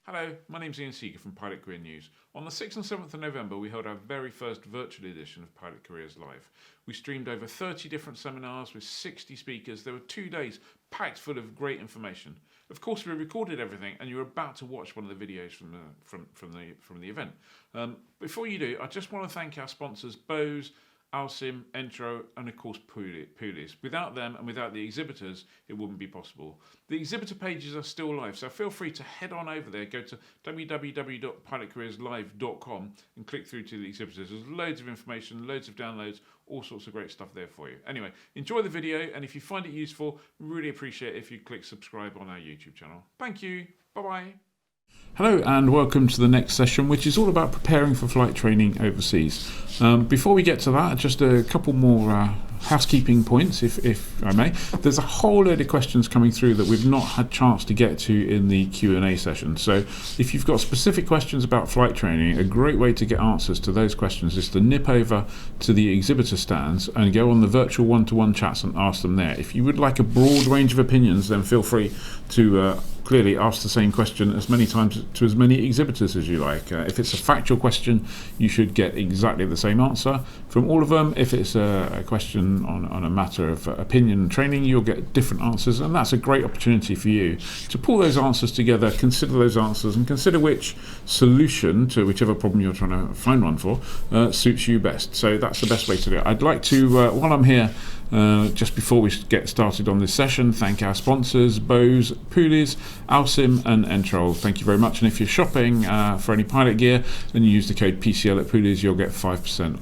Hello, my name's Ian Seeger from Pilot Career News. On the 6th and 7th of November, we held our very first virtual edition of Pilot Careers Live. We streamed over 30 different seminars with 60 speakers. There were 2 days packed full of great information. Of course, we recorded everything, and you're about to watch one of the videos from the event. Before you do, I just want to thank our sponsors, Bose, Alsim, Entro, and of course Pulis. Without them and without the exhibitors, it wouldn't be possible. The exhibitor pages are still live, so feel free to head on over there, go to www.pilotcareerslive.com and click through to the exhibitors. There's loads of information, loads of downloads, all sorts of great stuff there for you. Anyway, enjoy the video, and if you find it useful, really appreciate it if you click subscribe on our YouTube channel. Thank you. Bye-bye. Hello and welcome to the next session, which is all about preparing for flight training overseas. Before we get to that, just a couple more housekeeping points, if I may. There's a whole load of questions coming through that we've not had chance to get to in the Q&A session. So if you've got specific questions about flight training, a great way to get answers to those questions is to nip over to the exhibitor stands and go on the virtual one-to-one chats and ask them there. If you would like a broad range of opinions, then feel free to clearly ask the same question as many times to as many exhibitors as you like. If it's a factual question, you should get exactly the same answer from all of them. If it's a question on a matter of opinion and training, you'll get different answers, and that's a great opportunity for you to pull those answers together, consider those answers, and consider which solution to whichever problem you're trying to find one for suits you best. So that's the best way to do it. I'd like to, while I'm here, just before we get started on this session, thank our sponsors, Bose, Pulis, Alsim and Entrol. Thank you very much. And if you're shopping for any pilot gear and you use the code PCL at Pulis, you'll get 5%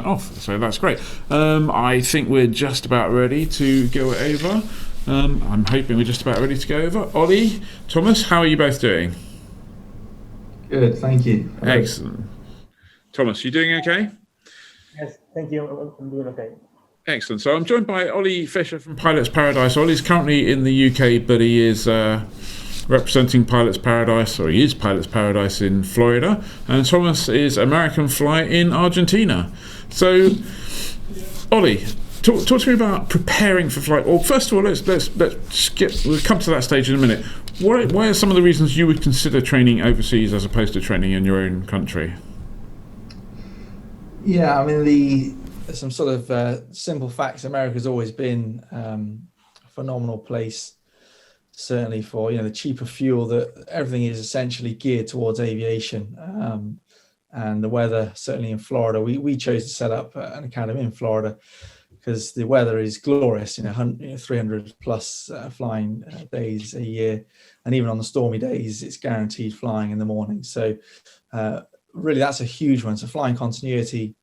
off. So that's great. I think we're just about ready to go over. I'm hoping we're just about ready to go over. Ollie, Thomas, how are you both doing? Good, thank you. Excellent. Thomas, you doing okay? Yes, thank you. I'm doing okay. Excellent. So I'm joined by Ollie Fisher from Pilots Paradise. Ollie's currently in the UK, but he is representing Pilots Paradise, or he is Pilots Paradise in Florida, and Thomas is American Fly in Argentina. So, Ollie, talk to me about preparing for flight. Well, first of all, let's skip. We'll come to that stage in a minute. What are some of the reasons you would consider training overseas as opposed to training in your own country? Yeah, I mean, some sort of simple facts. America's always been a phenomenal place, certainly for the cheaper fuel. That everything is essentially geared towards aviation, and the weather. Certainly in Florida, we chose to set up an academy in Florida because the weather is glorious. 300 plus flying days a year, and even on the stormy days, it's guaranteed flying in the morning. So really, that's a huge one. So flying continuity,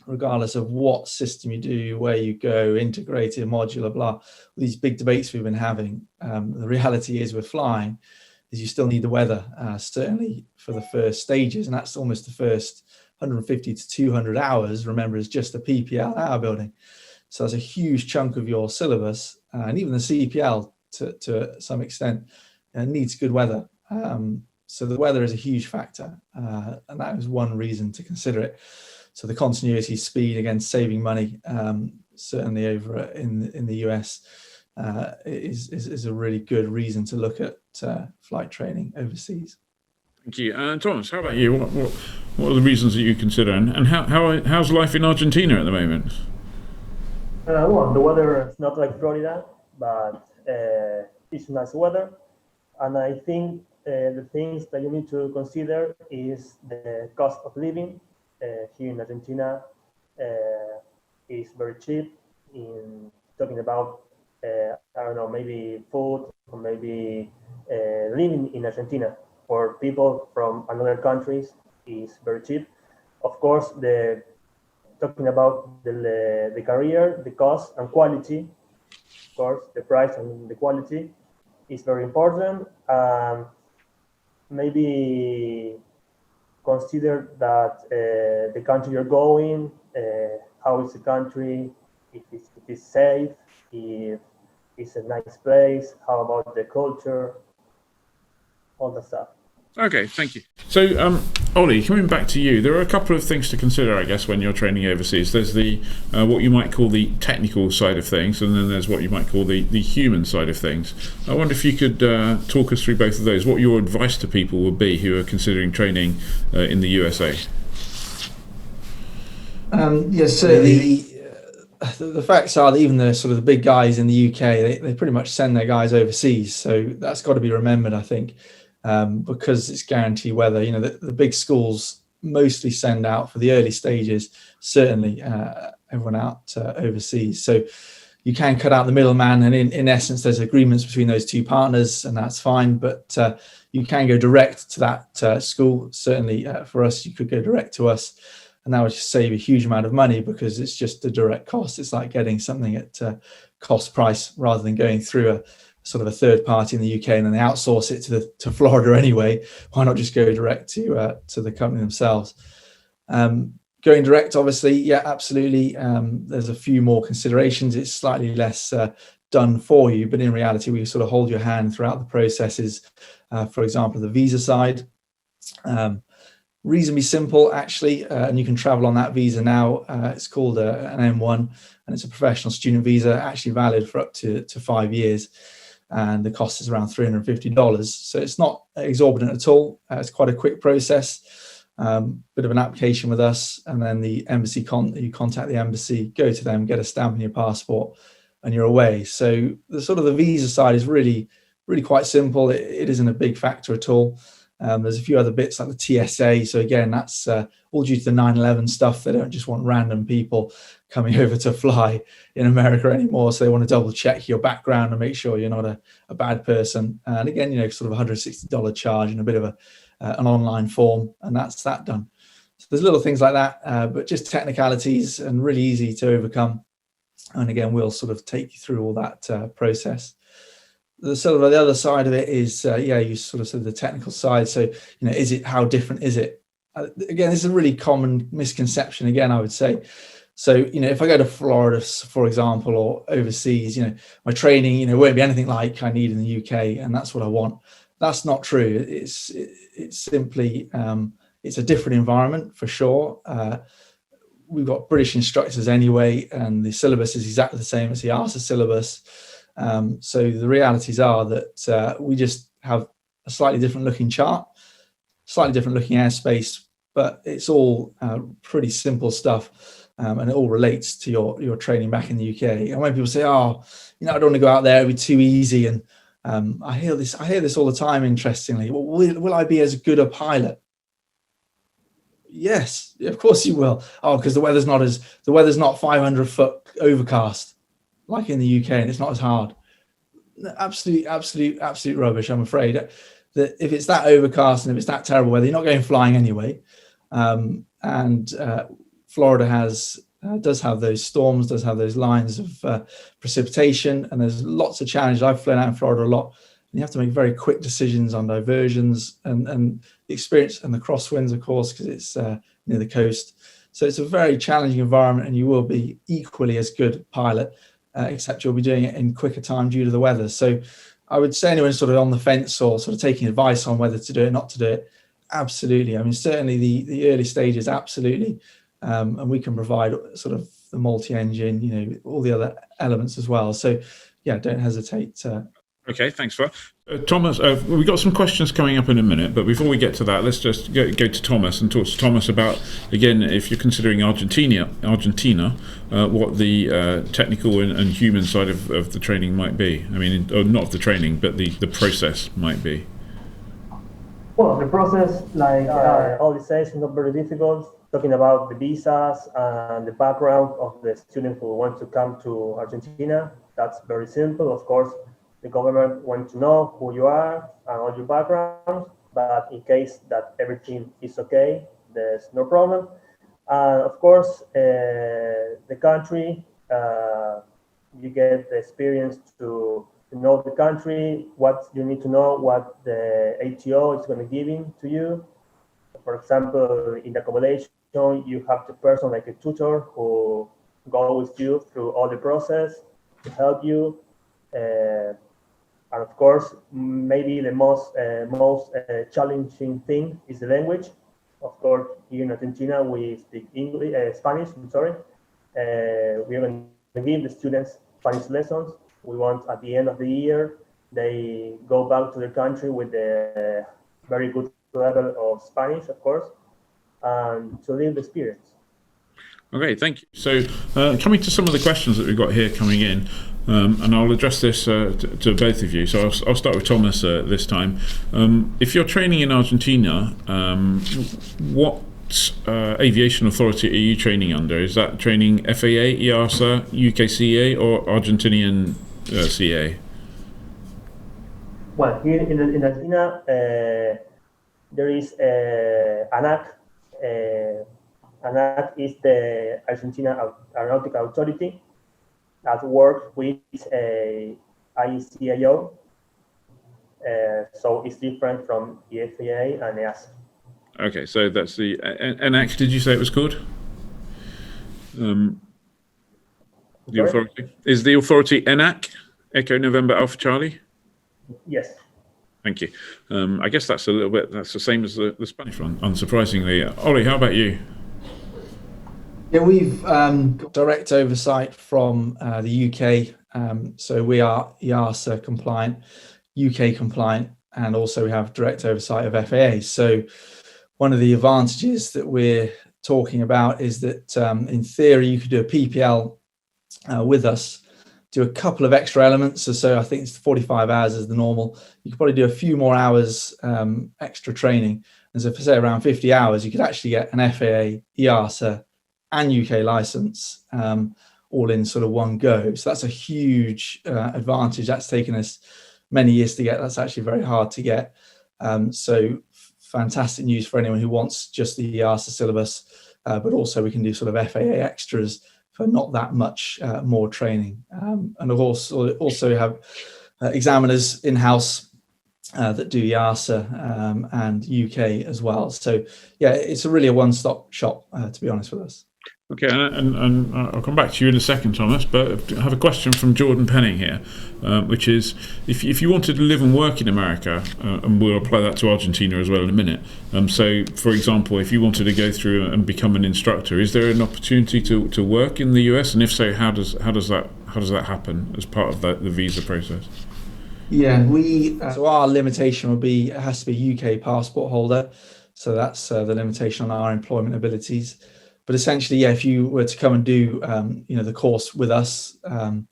regardless of what system you do, where you go, integrated, modular, blah, these big debates we've been having. The reality is with flying is you still need the weather, certainly for the first stages, and that's almost the first 150 to 200 hours, remember, is just the PPL hour building. So that's a huge chunk of your syllabus, and even the CPL to some extent needs good weather. So the weather is a huge factor, and that is one reason to consider it. So the continuity, speed, again, saving money, certainly over in the US, is a really good reason to look at flight training overseas. Thank you. Thomas, how about you? What are the reasons that you consider, and how's life in Argentina at the moment? Well, the weather is not like Florida, but it's nice weather, and I think the things that you need to consider is the cost of living. Here in Argentina is very cheap. In talking about I don't know, maybe food or maybe living in Argentina for people from another countries is very cheap. Of course, talking about the career, the cost and quality. Of course, the price and the quality is very important. Maybe consider that the country you're going, how is the country, if it's safe, if it's a nice place, how about the culture, all that stuff. Okay, thank you. So Ollie, coming back to you, there are a couple of things to consider, I guess, when you're training overseas. There's the what you might call the technical side of things, and then there's what you might call the human side of things. I wonder if you could talk us through both of those. What your advice to people would be who are considering training in the USA? Yes, certainly. The facts are that even the sort of the big guys in the UK, they pretty much send their guys overseas. So that's got to be remembered, I think, because it's guaranteed weather. You know, the big schools mostly send out for the early stages, certainly everyone out overseas. So you can cut out the middleman, and in essence, there's agreements between those two partners, and that's fine. But you can go direct to that school. Certainly for us, you could go direct to us. And that would just save a huge amount of money because it's just a direct cost. It's like getting something at cost price rather than going through a sort of a third party in the UK and then they outsource it to Florida anyway. Why not just go direct to the company themselves? Going direct, obviously, yeah, absolutely. There's a few more considerations. It's slightly less done for you, but in reality, we sort of hold your hand throughout the processes. For example, the visa side. Reasonably simple, actually, and you can travel on that visa now. It's called an M1, and it's a professional student visa, actually valid for up to 5 years, and the cost is around $350. So it's not exorbitant at all. It's quite a quick process. Bit of an application with us, and then the embassy you contact the embassy, go to them, get a stamp on your passport, and you're away. So the sort of the visa side is really quite simple. It isn't a big factor at all. There's a few other bits like the TSA. So again, that's all due to the 9/11 stuff. They don't just want random people coming over to fly in America anymore. So they want to double check your background and make sure you're not a bad person. And again, you know, sort of $160 charge and a bit of an online form, and that's that done. So there's little things like that, but just technicalities and really easy to overcome. And again, we'll sort of take you through all that process. The sort of the other side of it is, you sort of said the technical side. So, you know, how different is it? Again, this is a really common misconception. Again, I would say. So, you know, if I go to Florida, for example, or overseas, you know, my training, you know, won't be anything like I need in the UK, and that's what I want. That's not true. It's simply it's a different environment for sure. We've got British instructors anyway, and the syllabus is exactly the same as the ARSA syllabus. So the realities are that we just have a slightly different looking chart, slightly different looking airspace, but it's all pretty simple stuff, and it all relates to your training back in the UK. And when people say, "Oh, you know, I don't want to go out there; it'd be too easy," and I hear this all the time. Interestingly, well, will I be as good a pilot? Yes, of course you will. Oh, because the weather's not 500 foot overcast like in the UK, and it's not as hard. Absolute rubbish. I'm afraid that if it's that overcast and if it's that terrible weather, you're not going flying anyway. Florida does have those storms, does have those lines of precipitation, and there's lots of challenges. I've flown out in Florida a lot, and you have to make very quick decisions on diversions and the experience and the crosswinds, of course, because it's near the coast. So it's a very challenging environment, and you will be equally as good pilot. Except you'll be doing it in quicker time due to the weather. So I would say anyone sort of on the fence or sort of taking advice on whether to do it, not to do it, absolutely. I mean, certainly the early stages, absolutely. And we can provide sort of the multi-engine, you know, all the other elements as well. So yeah, don't hesitate to. Okay, thanks for that. Thomas, we've got some questions coming up in a minute, but before we get to that, let's just go to Thomas and talk to Thomas about, again, if you're considering Argentina, what the technical and human side of the training might be. I mean, not of the training, but the process might be. Well, the process, like all the says, is not very difficult. Talking about the visas and the background of the student who wants to come to Argentina, that's very simple. Of course, the government wants to know who you are and all your background, but in case that everything is okay, there's no problem. Of course, the country, you get the experience to know the country, what you need to know, what the ATO is going to give in to you. For example, in the accommodation, you have the person like a tutor who goes with you through all the process to help you. And of course, maybe the most challenging thing is the language. Of course, here in Argentina, we speak English, Spanish. I'm sorry. We are going to give the students Spanish lessons. We want at the end of the year they go back to their country with a very good level of Spanish, of course, and to live the experience. Okay, thank you. So, coming to some of the questions that we've got here coming in, and I'll address this to both of you. So I'll start with Thomas this time. If you're training in Argentina, what aviation authority are you training under? Is that training FAA, EASA, UKCA, or Argentinian CA? Well, here in Argentina, there is ANAC. ANAC is the Argentina Aeronautical Authority that works with ICAO. So it's different from the FAA and EASA. Okay, so that's the ANAC. Did you say it was called? The authority is the authority ENAC, Echo November Alpha Charlie. Yes. Thank you. I guess that's that's the same as the Spanish one, unsurprisingly. Ollie, how about you? Yeah, we've got direct oversight from the UK. So we are EASA compliant, UK compliant, and also we have direct oversight of FAA. So one of the advantages that we're talking about is that in theory, you could do a PPL with us, do a couple of extra elements. So I think it's 45 hours is the normal. You could probably do a few more hours extra training. And so for say around 50 hours, you could actually get an FAA, EASA, and UK license all in sort of one go. So that's a huge advantage. That's taken us many years to get. That's actually very hard to get. So fantastic news for anyone who wants just the EASA syllabus, but also we can do sort of FAA extras for not that much more training. And of course, also have examiners in-house that do EASA and UK as well. So yeah, it's really a one-stop shop, to be honest with us. Okay, and I'll come back to you in a second, Thomas, but I have a question from Jordan Penning here, which is, if you wanted to live and work in America, and we'll apply that to Argentina as well in a minute, so for example, if you wanted to go through and become an instructor, is there an opportunity to work in the US, and if so, how does that happen as part of the visa process? Yeah, so our limitation would be it has to be a UK passport holder, so that's the limitation on our employment abilities. But essentially, yeah, if you were to come and do, the course with us, and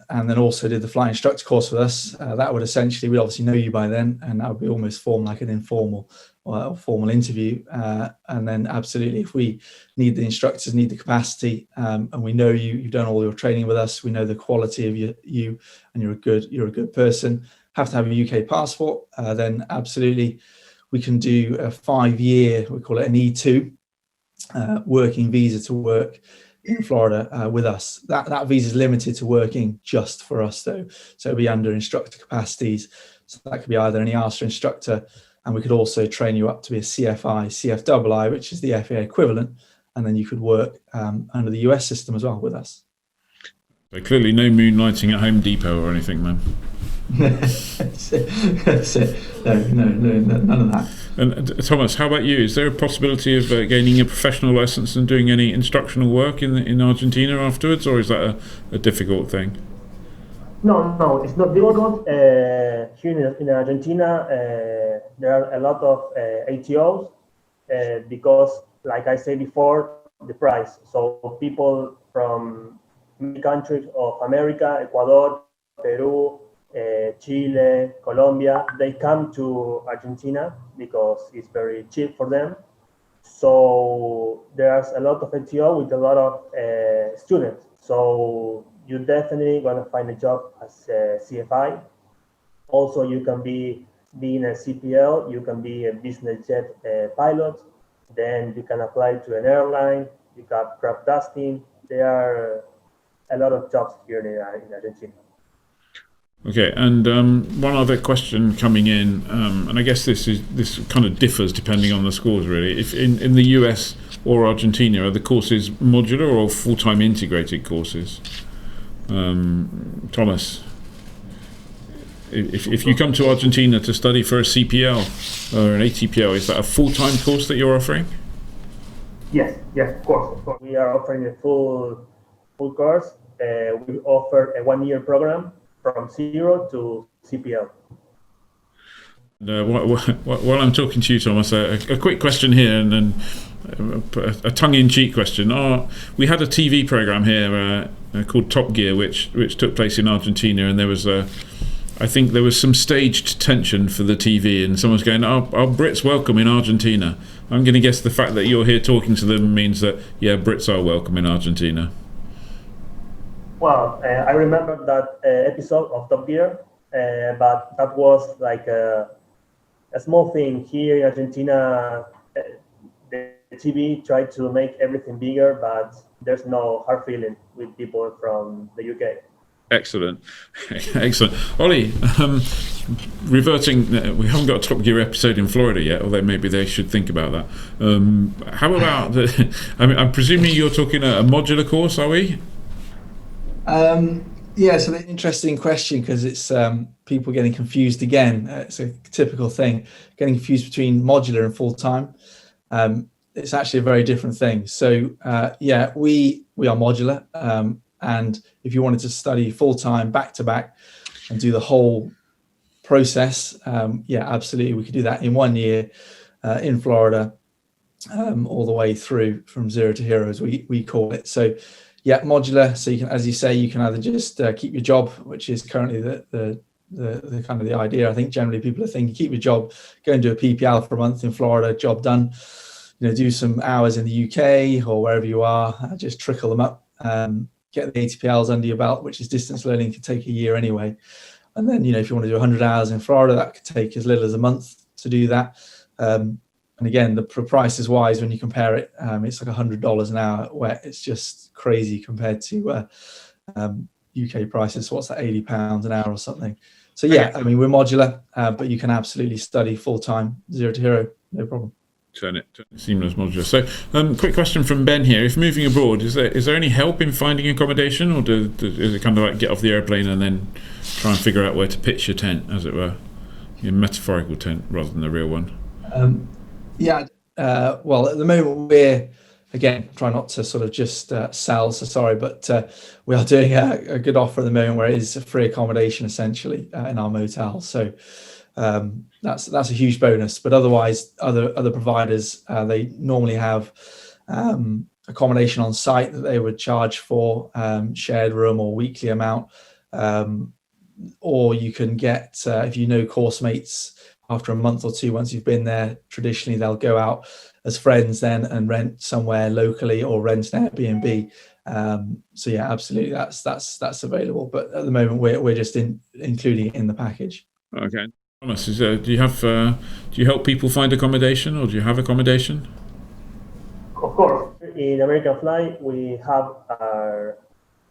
then also did the flight instructor course with us, that would essentially, we'd obviously know you by then, and that would be almost form like an informal or formal interview. And then absolutely, if we need the instructors, need the capacity, and we know you've done all your training with us, we know the quality of you, and you're a good person, have to have a UK passport, then absolutely, we can do a 5-year, we call it an E2, working visa to work in Florida with us. That visa is limited to working just for us though, so it'll be under instructor capacities. So that could be either an EASA instructor, and we could also train you up to be a CFI, CFII, which is the FAA equivalent, and then you could work under the US system as well with us. So clearly no moonlighting at Home Depot or anything, man. That's it. No, none of that. And Thomas, how about you? Is there a possibility of gaining a professional license and doing any instructional work in Argentina afterwards, or is that a difficult thing? No, it's not difficult. Here in Argentina, there are a lot of ATOs because, like I said before, the price. So people from many countries of America, Ecuador, Peru, Chile, Colombia, they come to Argentina because it's very cheap for them. So there's a lot of ATO with a lot of students. So you're definitely going to find a job as a CFI. Also, you can being a CPL, you can be a business jet pilot. Then you can apply to an airline. You got craft dusting. There are a lot of jobs here in Argentina. Okay, and one other question coming in, and I guess this kind of differs depending on the schools really. If in the US or Argentina, are the courses modular or full-time integrated courses? Thomas, if you come to Argentina to study for a CPL or an ATPL, is that a full-time course that you're offering? Yes, of course. We are offering a full course. We offer a 1-year program from 0 to CPL. While I'm talking to you, Thomas, a quick question here, and then a tongue-in-cheek question. We had a TV program here called Top Gear, which took place in Argentina, and there was I think there was some staged tension for the TV, and someone's going, "Are Brits welcome in Argentina?" I'm going to guess the fact that you're here talking to them means that Brits are welcome in Argentina. Well, I remember that episode of Top Gear, but that was like a small thing here in Argentina. The TV tried to make everything bigger, but there's no hard feeling with people from the UK. Excellent. Ollie, reverting, we haven't got a Top Gear episode in Florida yet, although maybe they should think about that. How about I'm presuming you're talking a modular course, are we? Yeah, so the interesting question, because it's people getting confused again. It's a typical thing, getting confused between modular and full-time. It's actually a very different thing. So we are modular, and if you wanted to study full-time back-to-back and do the whole process, absolutely, we could do that in 1 year in Florida, all the way through from 0 to hero, as we call it. So modular. So you can, as you say, you can either just keep your job, which is currently the kind of the idea. I think generally people are thinking, keep your job, go and do a PPL for a month in Florida, job done. Do some hours in the UK or wherever you are, just trickle them up, get the ATPLs under your belt, which is distance learning, can take a year anyway. And then, if you want to do 100 hours in Florida, that could take as little as a month to do that. And again, the price is wise when you compare it. It's like $100 an hour at wet. It's just crazy compared to UK prices. So what's that, £80 an hour or something? So we're modular, but you can absolutely study full-time, 0 to hero, no problem. Turn it seamless modular. So, quick question from Ben here: if moving abroad, is there any help in finding accommodation, or is it kind of like get off the airplane and then try and figure out where to pitch your tent, as it were, your metaphorical tent rather than the real one? Well, at the moment we're, again, try not to sort of just sell, so sorry, but we are doing a good offer at the moment where it is a free accommodation essentially in our motel. So that's a huge bonus. But otherwise, other providers, they normally have accommodation on site that they would charge for, shared room or weekly amount, or you can get, if you know course mates, after a month or two, once you've been there, traditionally they'll go out as friends then and rent somewhere locally or rent an Airbnb. So absolutely, that's available. But at the moment, we're just including it in the package. Okay, Thomas, do you help people find accommodation, or do you have accommodation? Of course, in American Fly, we have our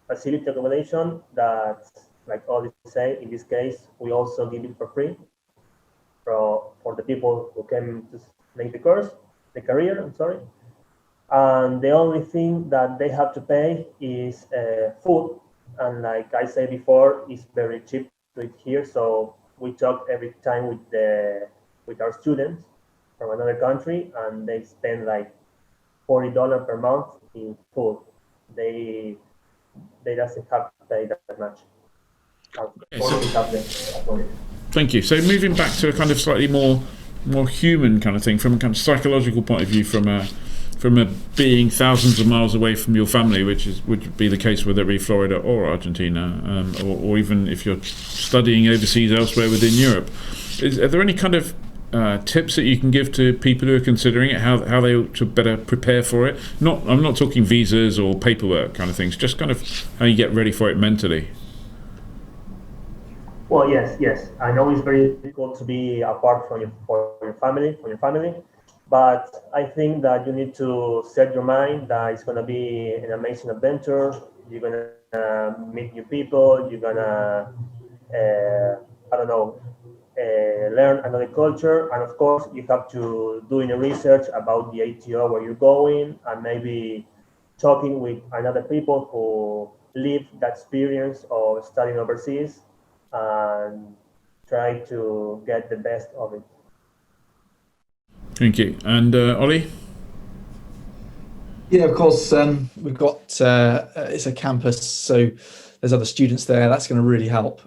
facility accommodation that, like Ollie say, in this case, we also give it for free for the people who came to make the career, and the only thing that they have to pay is food, and like I said before, it's very cheap to eat here. So we talk every time with our students from another country, and they spend like $40 per month in food. They doesn't have to pay that much. Thank you. So moving back to a kind of slightly more human kind of thing, from a kind of psychological point of view, from a being thousands of miles away from your family, which would be the case whether it be Florida or Argentina, or even if you're studying overseas elsewhere within Europe. Are there any kind of tips that you can give to people who are considering it, how they ought to better prepare for it? I'm not talking visas or paperwork kind of things, just kind of how you get ready for it mentally. Well, yes. I know it's very difficult to be apart from your family, but I think that you need to set your mind that it's going to be an amazing adventure. You're going to meet new people. You're going to, learn another culture. And of course, you have to do your research about the ATO where you're going, and maybe talking with another people who live that experience of studying overseas. And try to get the best of it. Thank you. And Ollie? Yeah, of course. We've got it's a campus, so there's other students there. That's going to really help.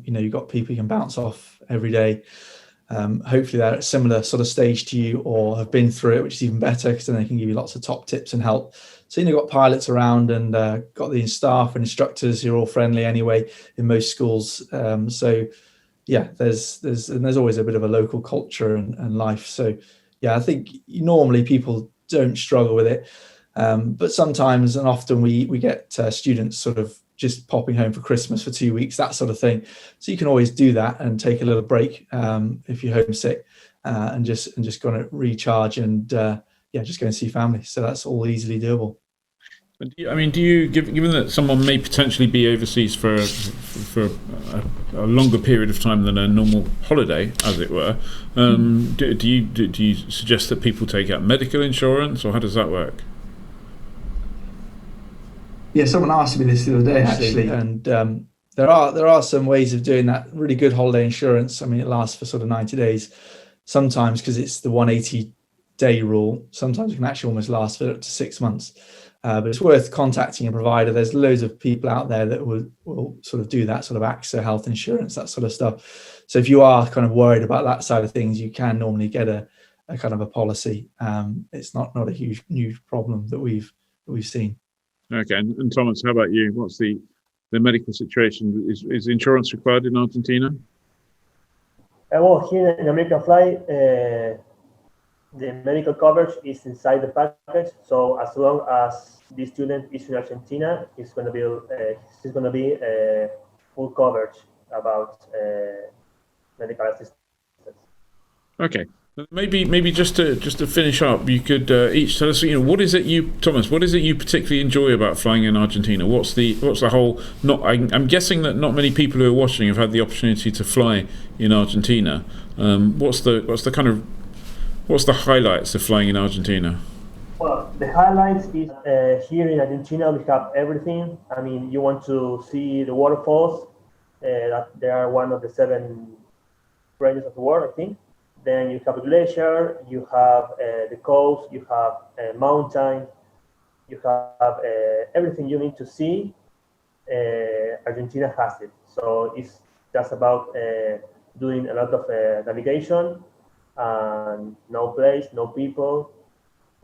You've got people you can bounce off every day. Hopefully they're at a similar sort of stage to you or have been through it, which is even better because then they can give you lots of top tips and help. So you've got pilots around and got the staff and instructors who are all friendly anyway in most schools. So yeah, there's always a bit of a local culture and life. So yeah, I think normally people don't struggle with it. But sometimes and often we get students sort of just popping home for Christmas for 2 weeks, that sort of thing. So you can always do that and take a little break if you're homesick and just going to recharge and just go and see family. So that's all easily doable. Do you, given that someone may potentially be overseas for a longer period of time than a normal holiday, as it were, do you suggest that people take out medical insurance, or how does that work? Yeah, someone asked me this the other day actually, and there are some ways of doing that. Really good holiday insurance. I mean, it lasts for sort of 90 days. Sometimes because it's the 180-day rule, sometimes it can actually almost last for up to 6 months. But it's worth contacting a provider. There's loads of people out there that will sort of do that, sort of AXA health insurance, that sort of stuff. So if you are kind of worried about that side of things, you can normally get a kind of a policy. It's not a huge problem that we've seen. Okay, and Thomas, how about you? What's the medical situation? Is insurance required in Argentina? Well, here in American Fly, the medical coverage is inside the package. So as long as the student is in Argentina, he's going to be full coverage about medical assistance. Okay. Maybe just to finish up, you could each tell us, what is it you particularly enjoy about flying in Argentina? What's the whole? I'm guessing that not many people who are watching have had the opportunity to fly in Argentina. What's the highlights of flying in Argentina? Well, the highlights is here in Argentina we have everything. I mean, you want to see the waterfalls. That they are one of the 7 ranges of the world, I think. Then you have a glacier, you have the coast, you have a mountain, you have everything you need to see. Argentina has it. So it's just about doing a lot of navigation, and no place, no people.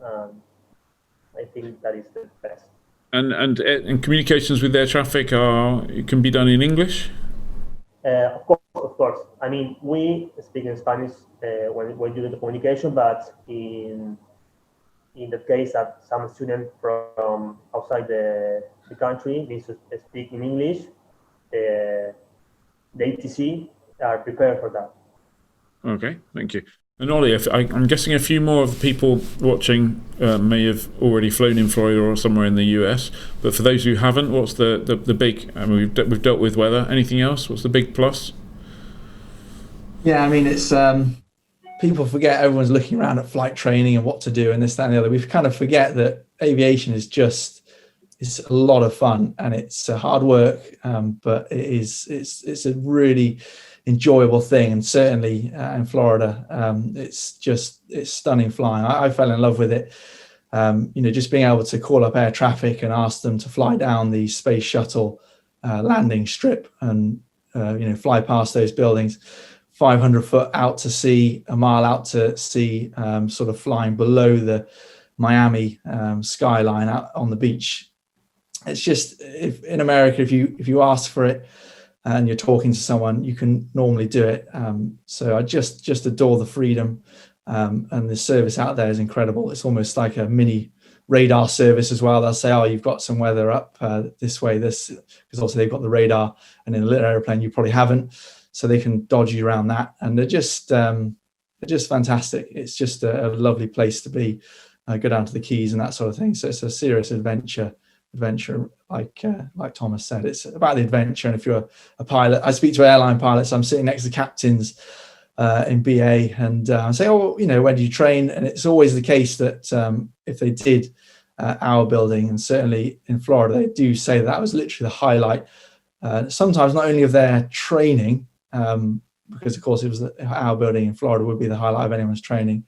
I think that is the best. And communications with air traffic can be done in English? Of course. I mean, we speak in Spanish when you do the communication, but in the case that some student from outside the country needs to speak in English, the ATC are prepared for that. Okay, thank you. And Ollie, I'm guessing a few more of the people watching may have already flown in Florida or somewhere in the US. But for those who haven't, what's the big? I mean, we've dealt with weather. Anything else? What's the big plus? Yeah, I mean, it's people forget everyone's looking around at flight training and what to do and this, that, and the other. We kind of forget that aviation is it's a lot of fun and it's hard work, but it's a really enjoyable thing. And certainly in Florida, it's stunning flying. I fell in love with it. Just being able to call up air traffic and ask them to fly down the space shuttle landing strip and fly past those buildings 500 foot out to sea, a mile out to sea, sort of flying below the Miami skyline out on the beach. It's just, if in America, if you ask for it and you're talking to someone, you can normally do it. So I just adore the freedom, and the service out there is incredible. It's almost like a mini radar service as well. They'll say, "Oh, you've got some weather up this way," because also they've got the radar, and in a little airplane you probably haven't, so they can dodge you around that. And they're just fantastic. It's just a lovely place to be. Go down to the Keys and that sort of thing. So it's a serious adventure, like Thomas said. It's about the adventure. And if you're a pilot, I speak to airline pilots. I'm sitting next to captains in BA, and I say, "Oh, when do you train?" And it's always the case that if they did hour building, and certainly in Florida, they do say that was literally the highlight. Sometimes not only of their training, because of course it was our building in Florida would be the highlight of anyone's training.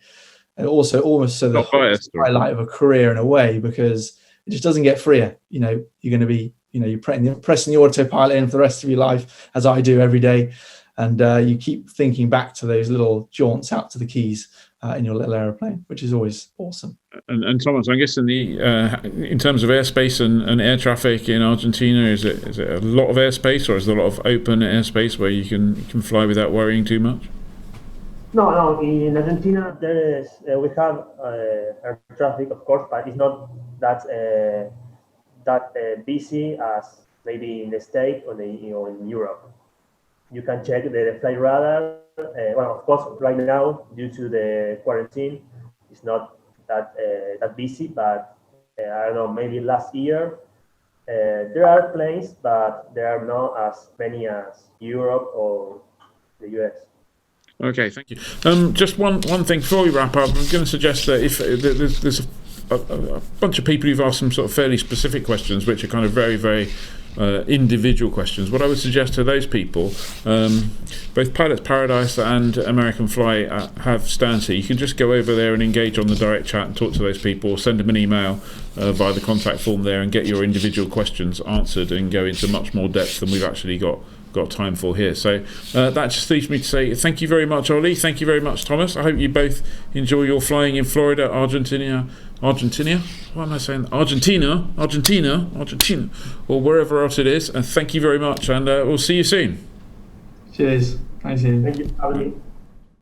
And also almost so the highlight of a career in a way, because it just doesn't get freer. You know, you're going to be, you know, you're pressing the autopilot in for the rest of your life, as I do every day. And you keep thinking back to those little jaunts out to the Keys in your little aeroplane, which is always awesome. And Thomas, I guess in terms of airspace and air traffic in Argentina, is it a lot of airspace, or is there a lot of open airspace where you can fly without worrying too much? No. In Argentina, there is we have air traffic, of course, but it's not that busy as maybe in the States or in Europe. You can check the flight radar. Well, of course, right now due to the quarantine, it's not that busy. But I don't know, maybe last year there are planes, but there are not as many as Europe or the US. Okay, thank you. Just one thing before we wrap up, I'm going to suggest that if there's a bunch of people who've asked some sort of fairly specific questions, which are kind of very, very individual questions. What I would suggest to those people, both Pilots Paradise and American Fly have stands here. You can just go over there and engage on the direct chat and talk to those people, or send them an email via the contact form there and get your individual questions answered and go into much more depth than we've actually got time for here. So that just leaves me to say thank you very much, Ollie. Thank you very much, Thomas. I hope you both enjoy your flying in Florida, Argentina. What am I saying? Argentina, or wherever else it is. And thank you very much, and we'll see you soon. Cheers. Thanks, Ian. Thank you.